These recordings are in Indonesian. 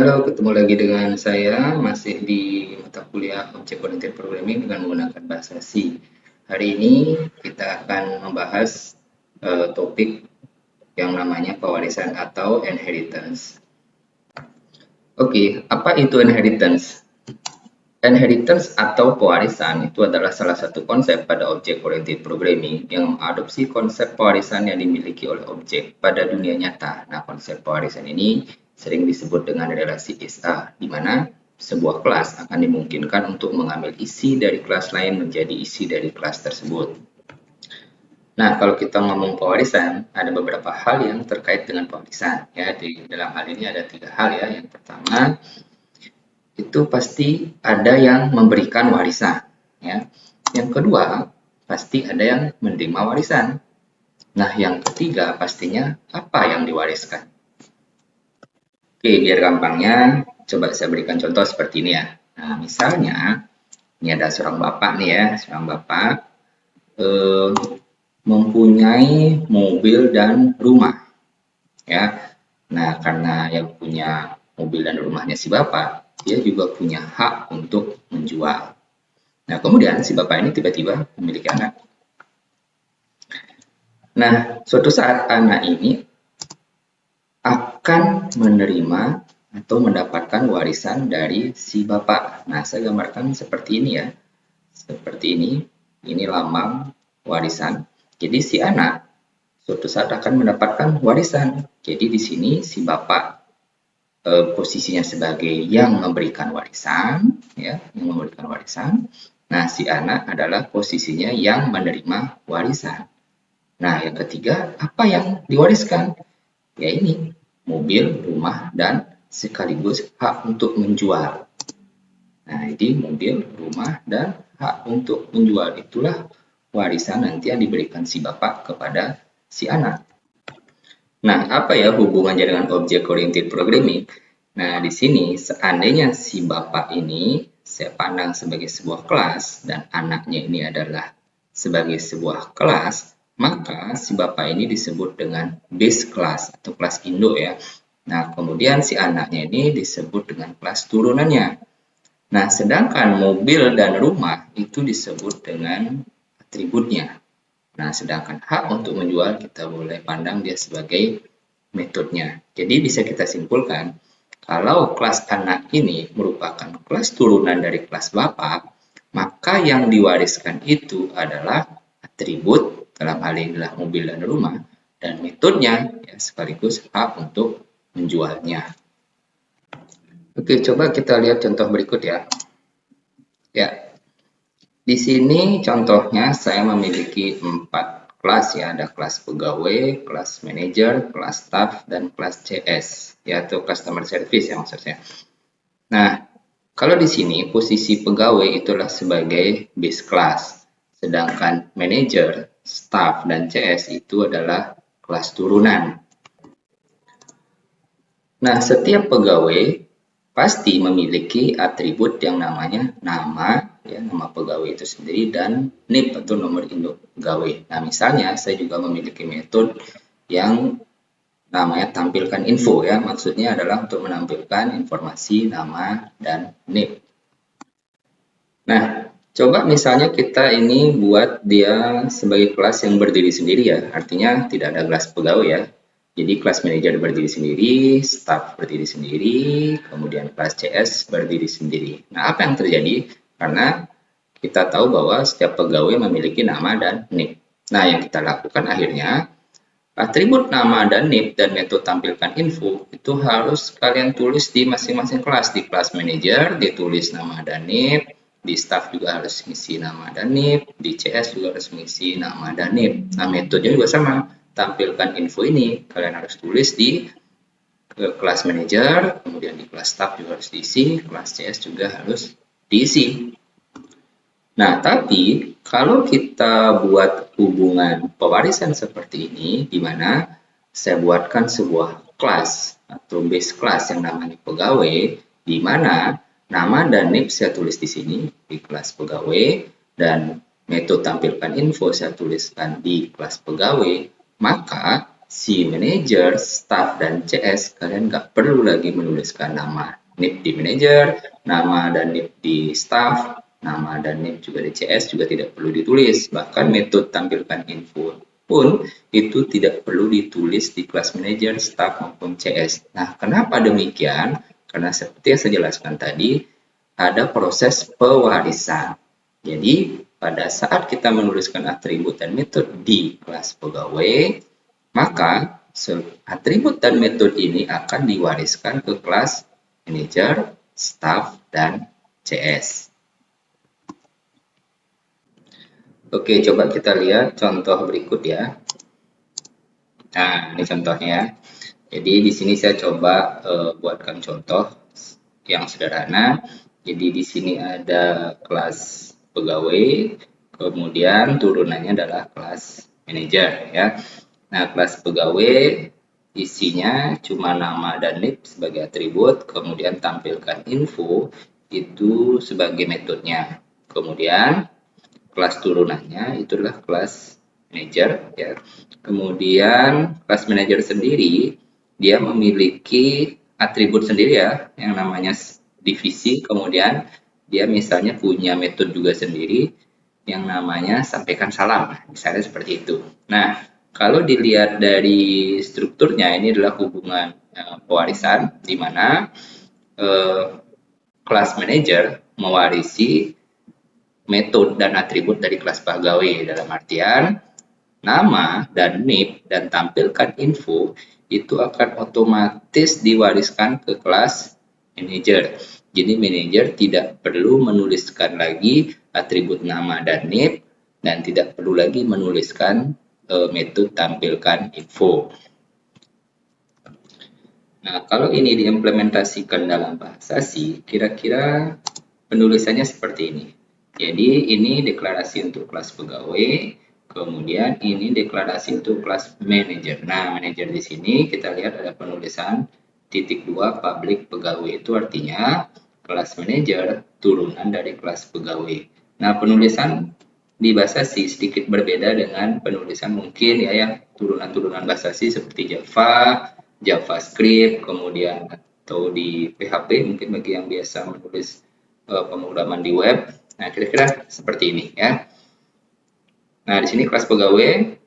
Halo, ketemu lagi dengan saya masih di mata kuliah Object Oriented Programming dengan menggunakan bahasa C. Hari ini kita akan membahas topik yang namanya pewarisan atau inheritance. Oke, apa itu inheritance? Inheritance atau pewarisan itu adalah salah satu konsep pada Object Oriented Programming yang mengadopsi konsep pewarisan yang dimiliki oleh objek pada dunia nyata. Nah, konsep pewarisan ini sering disebut dengan relasi SA, di mana sebuah kelas akan dimungkinkan untuk mengambil isi dari kelas lain menjadi isi dari kelas tersebut. Nah, kalau kita ngomong pewarisan, ada beberapa hal yang terkait dengan pewarisan. Ya, di dalam hal ini ada 3 hal ya. Yang pertama, itu pasti ada yang memberikan warisan. Ya. Yang kedua, pasti ada yang menerima warisan. Nah, yang ketiga pastinya apa yang diwariskan. Oke, biar gampangnya, coba saya berikan contoh seperti ini ya. Nah, misalnya, ini ada seorang bapak nih ya, seorang bapak mempunyai mobil dan rumah. Ya, nah karena yang punya mobil dan rumahnya si bapak, dia juga punya hak untuk menjual. Nah, kemudian si bapak ini tiba-tiba memiliki anak. Nah, suatu saat anak ini akan menerima atau mendapatkan warisan dari si bapak. Nah, saya gambarkan seperti ini ya. Seperti ini lambang warisan. Jadi si anak suatu saat akan mendapatkan warisan. Jadi di sini si bapak posisinya sebagai yang memberikan warisan, ya, yang memberikan warisan. Nah, si anak adalah posisinya yang menerima warisan. Nah, yang ketiga, apa yang diwariskan? Ya ini, mobil, rumah, dan sekaligus hak untuk menjual. Nah, ini mobil, rumah, dan hak untuk menjual. Itulah warisan nanti yang diberikan si bapak kepada si anak. Nah, apa ya hubungannya dengan Object Oriented Programming? Nah, di sini seandainya si bapak ini saya pandang sebagai sebuah kelas dan anaknya ini adalah sebagai sebuah kelas, maka si bapak ini disebut dengan base class atau kelas induk ya. Nah, kemudian si anaknya ini disebut dengan kelas turunannya. Nah, sedangkan mobil dan rumah itu disebut dengan atributnya. Nah, sedangkan hak untuk menjual kita boleh pandang dia sebagai metodenya. Jadi bisa kita simpulkan, kalau kelas anak ini merupakan kelas turunan dari kelas bapak, maka yang diwariskan itu adalah atribut, dalam hal ini adalah mobil dan rumah, dan metodenya ya, sekaligus hak untuk menjualnya. Oke, coba kita lihat contoh berikut ya. Ya, di sini contohnya saya memiliki 4 kelas ya, ada kelas pegawai, kelas manager, kelas staff, dan kelas CS, yaitu customer service ya maksudnya. Nah, kalau di sini posisi pegawai itulah sebagai base class, sedangkan manager, staff, dan CS itu adalah kelas turunan. Nah, setiap pegawai pasti memiliki atribut yang namanya nama, ya, nama pegawai itu sendiri, dan NIP atau nomor induk pegawai. Nah, misalnya saya juga memiliki metode yang namanya tampilkan info ya, maksudnya adalah untuk menampilkan informasi nama dan NIP. Nah, coba misalnya kita ini buat dia sebagai kelas yang berdiri sendiri ya, artinya tidak ada kelas pegawai ya. Jadi kelas manajer berdiri sendiri, staff berdiri sendiri, kemudian kelas CS berdiri sendiri. Nah, apa yang terjadi? Karena kita tahu bahwa setiap pegawai memiliki nama dan NIP. Nah, yang kita lakukan akhirnya, atribut nama dan NIP dan metode tampilkan info itu harus kalian tulis di masing-masing kelas. Di kelas manajer ditulis nama dan NIP, di staff juga harus mengisi nama dan NIP, di CS juga harus mengisi nama dan NIP. Nah, metodenya juga sama. Tampilkan info ini kalian harus tulis di kelas manager, kemudian di kelas staff juga harus diisi, kelas CS juga harus diisi. Nah, tapi kalau kita buat hubungan pewarisan seperti ini, di mana saya buatkan sebuah kelas atau base class yang namanya pegawai, di mana nama dan NIP saya tulis di sini di kelas pegawai, dan metode tampilkan info saya tuliskan di kelas pegawai, maka si manajer, staff, dan CS, kalian nggak perlu lagi menuliskan nama NIP di manajer, nama dan NIP di staff, nama dan NIP juga di CS juga tidak perlu ditulis. Bahkan metode tampilkan info pun itu tidak perlu ditulis di kelas manajer, staff, maupun CS. Nah, kenapa demikian? Karena seperti yang saya jelaskan tadi, ada proses pewarisan. Jadi, pada saat kita menuliskan atribut dan metode di kelas pegawai, maka atribut dan metode ini akan diwariskan ke kelas manager, staff, dan CS. Oke, coba kita lihat contoh berikut ya. Nah, ini contohnya. Jadi di sini saya coba buatkan contoh yang sederhana. Jadi di sini ada kelas pegawai, kemudian turunannya adalah kelas manajer ya. Nah, kelas pegawai isinya cuma nama dan NIP sebagai atribut, kemudian tampilkan info itu sebagai metodenya. Kemudian kelas turunannya itulah kelas manager ya. Kemudian kelas manager sendiri dia memiliki atribut sendiri ya yang namanya divisi, kemudian dia misalnya punya metode juga sendiri yang namanya sampaikan salam, misalnya seperti itu. Nah, kalau dilihat dari strukturnya ini adalah hubungan pewarisan di mana kelas manager mewarisi metode dan atribut dari kelas pegawai dalam artian nama dan NIP dan tampilkan info itu akan otomatis diwariskan ke kelas manager. Jadi manajer tidak perlu menuliskan lagi atribut nama dan NIP dan tidak perlu lagi menuliskan metode tampilkan info. Nah, kalau ini diimplementasikan dalam bahasa C, kira-kira penulisannya seperti ini. Jadi ini deklarasi untuk kelas pegawai, kemudian ini deklarasi untuk kelas manajer. Nah, manajer di sini kita lihat ada penulisan titik 2 public pegawai, itu artinya kelas manajer turunan dari kelas pegawai. Nah, penulisan di bahasa C sedikit berbeda dengan penulisan mungkin ya yang turunan-turunan bahasa C seperti Java, JavaScript, kemudian atau di PHP mungkin bagi yang biasa menulis pemrograman di web. Nah, kira-kira seperti ini ya. Nah, di sini kelas pegawai,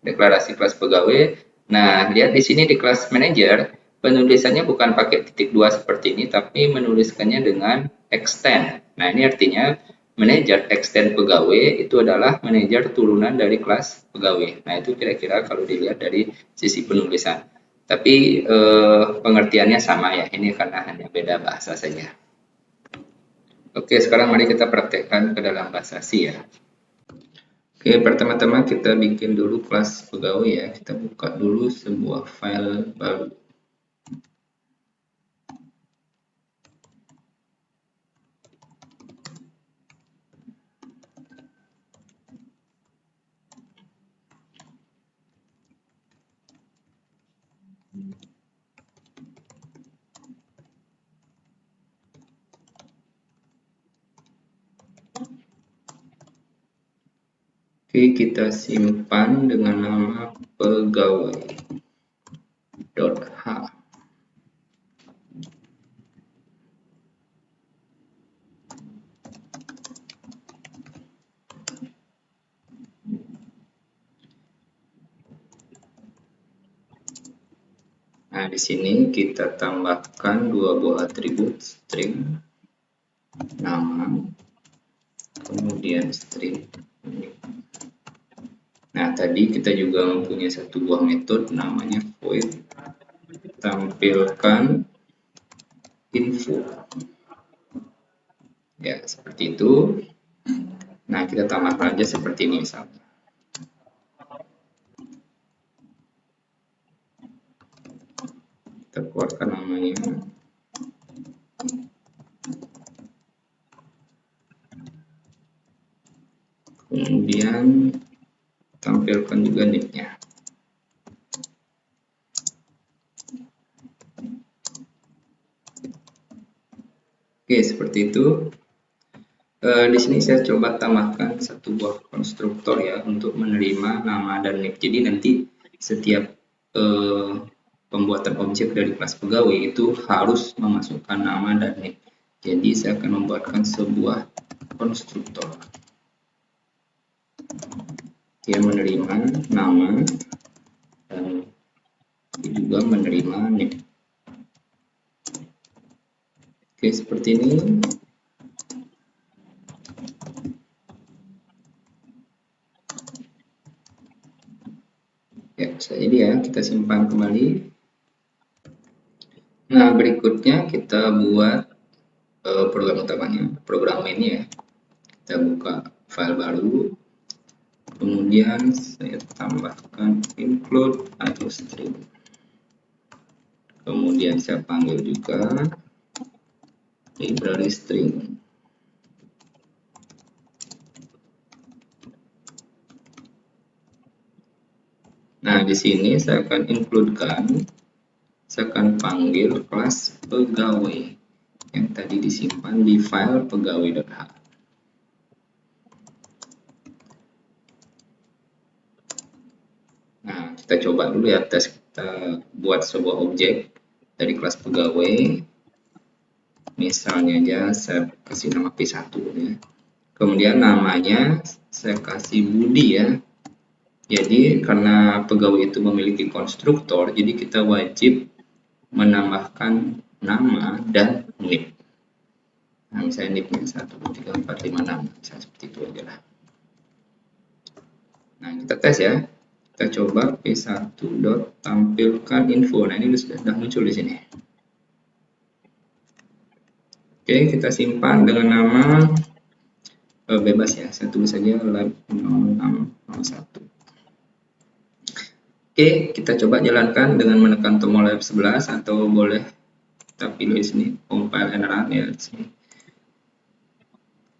deklarasi kelas pegawai. Nah, lihat di sini di kelas manager, penulisannya bukan pakai titik 2 seperti ini, tapi menuliskannya dengan extend. Nah, ini artinya manajer extend pegawai itu adalah manajer turunan dari kelas pegawai. Nah, itu kira-kira kalau dilihat dari sisi penulisan. Tapi pengertiannya sama ya, ini karena hanya beda bahasa saja. Oke, sekarang mari kita praktekkan ke dalam bahasa C ya. Oke, pertama-tama kita bikin dulu kelas pegawai ya. Kita buka dulu sebuah file baru. Oke, kita simpan dengan nama pegawai.h. Nah, di sini kita tambahkan dua buah atribut string nama, kemudian string. Nah, tadi kita juga mempunyai satu buah metode namanya void tampilkan info. Ya, seperti itu. Nah, kita tambahkan aja seperti ini misalnya. Kita keluarkan namanya. Kemudian tampilkan juga nick-nya. Oke, seperti itu. Di sini saya coba tambahkan satu buah konstruktor ya untuk menerima nama dan nick. Jadi nanti setiap pembuatan objek dari kelas pegawai itu harus memasukkan nama dan NIP. Jadi saya akan membuatkan sebuah konstruktor. Dia menerima nama dan juga menerima NIP. Oke, seperti ini. Ya, jadi ya, kita simpan kembali. Nah, berikutnya kita buat program utamanya, program ini ya. Kita buka file baru, kemudian saya tambahkan include atau string. Kemudian saya panggil juga library string. Nah, di sini saya akan include-kan, saya akan panggil kelas pegawai yang tadi disimpan di file pegawai.h. Nah, kita coba dulu ya, tes kita buat sebuah objek dari kelas pegawai. Misalnya aja saya kasih nama P1 ya. Kemudian namanya saya kasih Budi ya. Jadi karena pegawai itu memiliki konstruktor, jadi kita wajib menambahkan nama dan NIP. Nah, misalnya NIP-nya 1, 2, 3, 4, 5, 6. Misalnya seperti itu aja lah. Nah, kita tes ya. Kita coba P1 tampilkan info. Nah, ini sudah muncul di sini. Oke, kita simpan dengan nama bebas ya. Saya tulis saja lab 0601. Oke, kita coba jalankan dengan menekan tombol F11 atau boleh kita pilih di sini compile and run ya di sini.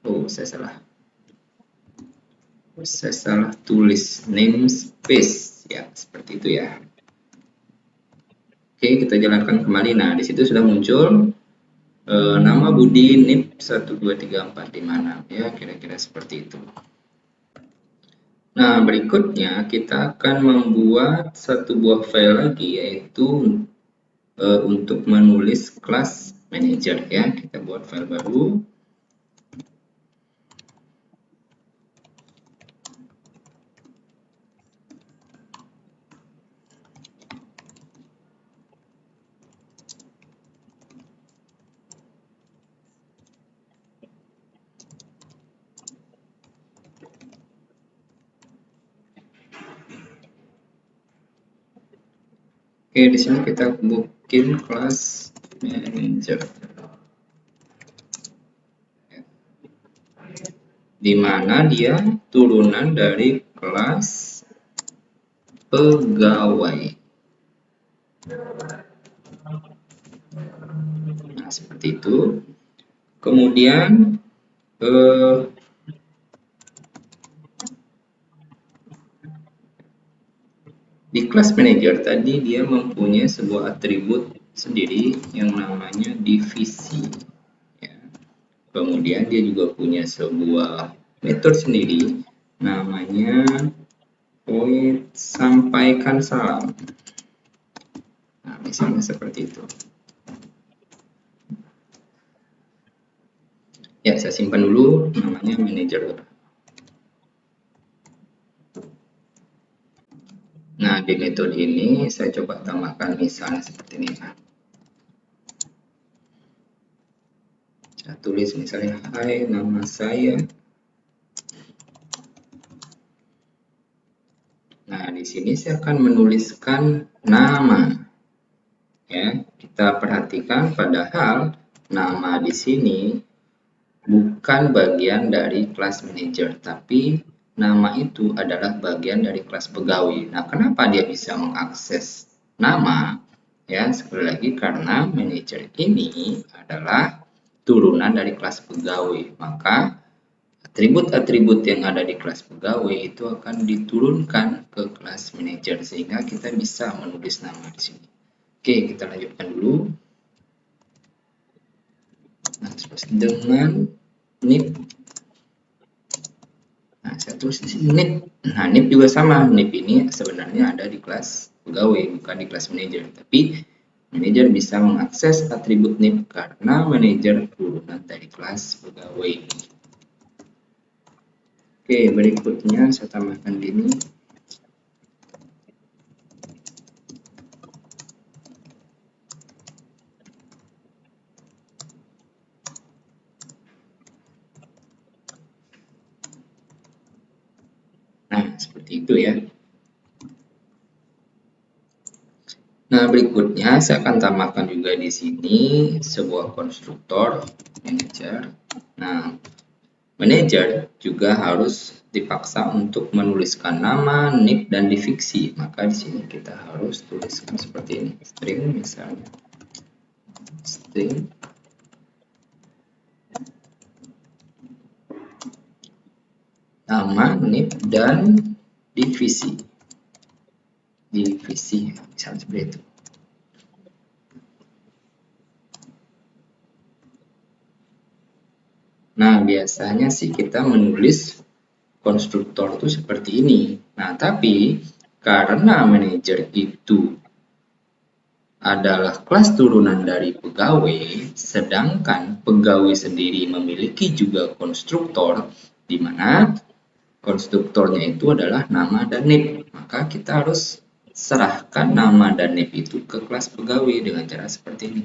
Oh, saya salah tulis namespace ya, seperti itu ya. Oke, kita jalankan kembali. Nah, di situ sudah muncul nama Budi NIP 12345 ya, kira-kira seperti itu. Nah, berikutnya kita akan membuat satu buah file lagi, yaitu untuk menulis kelas manager ya. Kita buat file baru. Oke, di sini kita bikin kelas manager, di mana dia turunan dari kelas pegawai. Nah, seperti itu. Kemudian di kelas manager tadi dia mempunyai sebuah atribut sendiri yang namanya divisi ya. Kemudian dia juga punya sebuah metode sendiri namanya void sampaikan salam. Nah, misalnya seperti itu. Ya, saya simpan dulu, namanya manager. Nah, di metode ini saya coba tambahkan misalnya seperti ini. Saya tulis misalnya, hai, nama saya. Nah, di sini saya akan menuliskan nama. Ya, kita perhatikan padahal nama di sini bukan bagian dari kelas manager, tapi nama itu adalah bagian dari kelas pegawai. Nah, kenapa dia bisa mengakses nama? Ya, sekali lagi karena manager ini adalah turunan dari kelas pegawai. Maka atribut-atribut yang ada di kelas pegawai itu akan diturunkan ke kelas manager sehingga kita bisa menulis nama di sini. Oke, kita lanjutkan dulu. Nah, dengan NIP. Nah, saya tulis di sini NIP. Nah, NIP juga sama. NIP ini sebenarnya ada di kelas pegawai, bukan di kelas manajer. Tapi manajer bisa mengakses atribut NIP karena manajer turunan dari kelas pegawai. Oke, berikutnya saya tambahkan gini. Nah, seperti itu ya. Nah, berikutnya saya akan tambahkan juga di sini sebuah konstruktor manager. Nah, manager juga harus dipaksa untuk menuliskan nama, NIP, dan divisi. Maka di sini kita harus tuliskan seperti ini. String misalnya. String nama, NIP, dan divisi. Divisi, misalnya seperti itu. Nah, biasanya sih kita menulis konstruktor itu seperti ini. Nah, tapi karena manajer itu adalah kelas turunan dari pegawai, sedangkan pegawai sendiri memiliki juga konstruktor, di mana konstruktornya itu adalah nama dan NIP. Maka kita harus serahkan nama dan NIP itu ke kelas pegawai dengan cara seperti ini.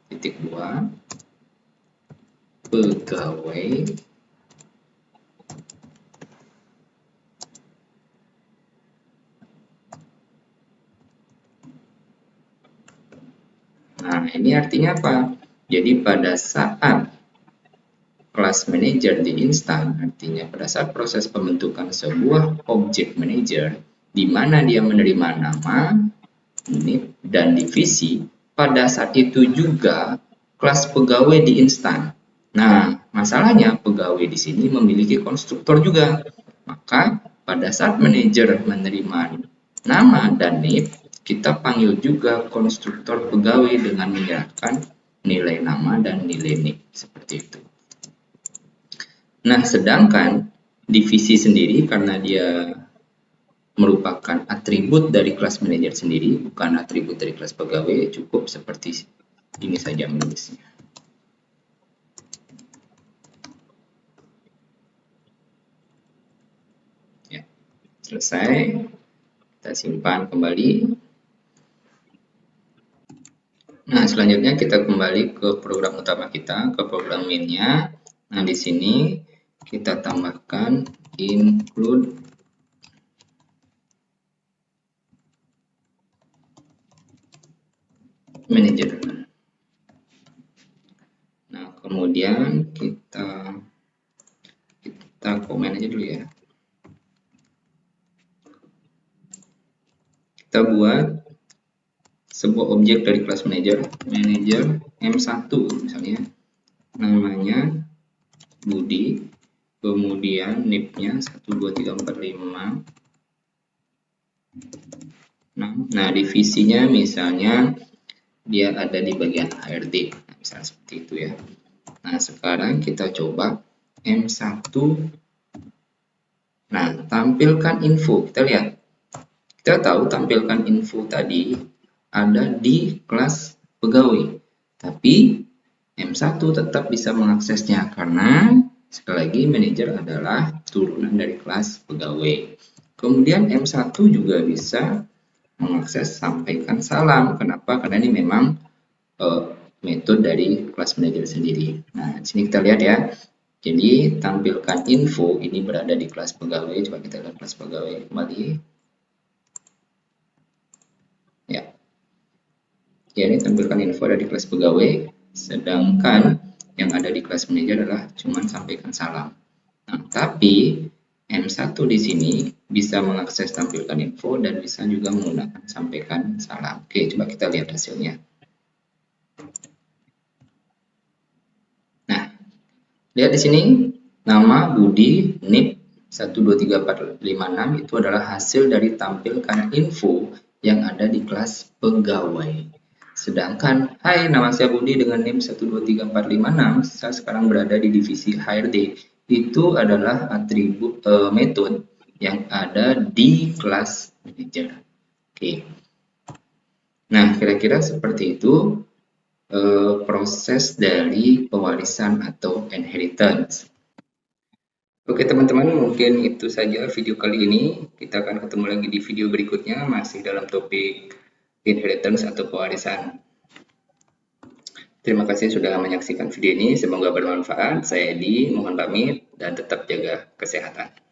Titik 2, pegawai Nah, ini artinya apa? Jadi pada saat kelas manager diinstal, artinya pada saat proses pembentukan sebuah objek manager, di mana dia menerima nama, NIP, dan divisi, pada saat itu juga kelas pegawai diinstal. Nah, masalahnya pegawai di sini memiliki konstruktor juga. Maka pada saat manajer menerima nama dan NIP, kita panggil juga konstruktor pegawai dengan menyerahkan nilai nama dan nilai NIP seperti itu. Nah, sedangkan divisi sendiri karena dia merupakan atribut dari kelas manajer sendiri, bukan atribut dari kelas pegawai, cukup seperti ini saja menulisnya. Ya, selesai. Kita simpan kembali. Nah, selanjutnya kita kembali ke program utama kita, ke program main-nya. Nah, di sini kita tambahkan include manager. Nah, kemudian kita komen aja dulu ya. Kita buat sebuah objek dari kelas manager M1 misalnya. Namanya Budi, kemudian NIP-nya 12345. Nah, divisinya misalnya dia ada di bagian HRD, nah, misalnya seperti itu ya. Nah, sekarang kita coba M1. Nah, tampilkan info, kita lihat. Kita tahu tampilkan info tadi ada di kelas pegawai, tapi M1 tetap bisa mengaksesnya karena sekali lagi manajer adalah turunan dari kelas pegawai. Kemudian M1 juga bisa mengakses sampaikan salam. Kenapa? Karena ini memang metode dari kelas manajer sendiri. Nah, di sini kita lihat ya. Jadi tampilkan info ini berada di kelas pegawai. Coba kita lihat kelas pegawai kembali. Ya. Ya, ini tampilkan info dari kelas pegawai. Sedangkan yang ada di kelas manajer adalah cuman sampaikan salam. Nah, tapi M1 di sini bisa mengakses tampilkan info dan bisa juga menggunakan sampaikan salam. Oke, coba kita lihat hasilnya. Nah, lihat di sini nama Budi NIP 123456 itu adalah hasil dari tampilkan info yang ada di kelas pegawai. Sedangkan, hai nama saya Budi dengan NIP 123456, saya sekarang berada di divisi HRD. Itu adalah atribut metode yang ada di kelas manager. Oke. Nah, kira-kira seperti itu proses dari pewarisan atau inheritance. Oke teman-teman, mungkin itu saja video kali ini. Kita akan ketemu lagi di video berikutnya, masih dalam topik inheritance atau pewarisan. Terima kasih sudah menyaksikan video ini, semoga bermanfaat. Saya Edi, mohon pamit dan tetap jaga kesehatan.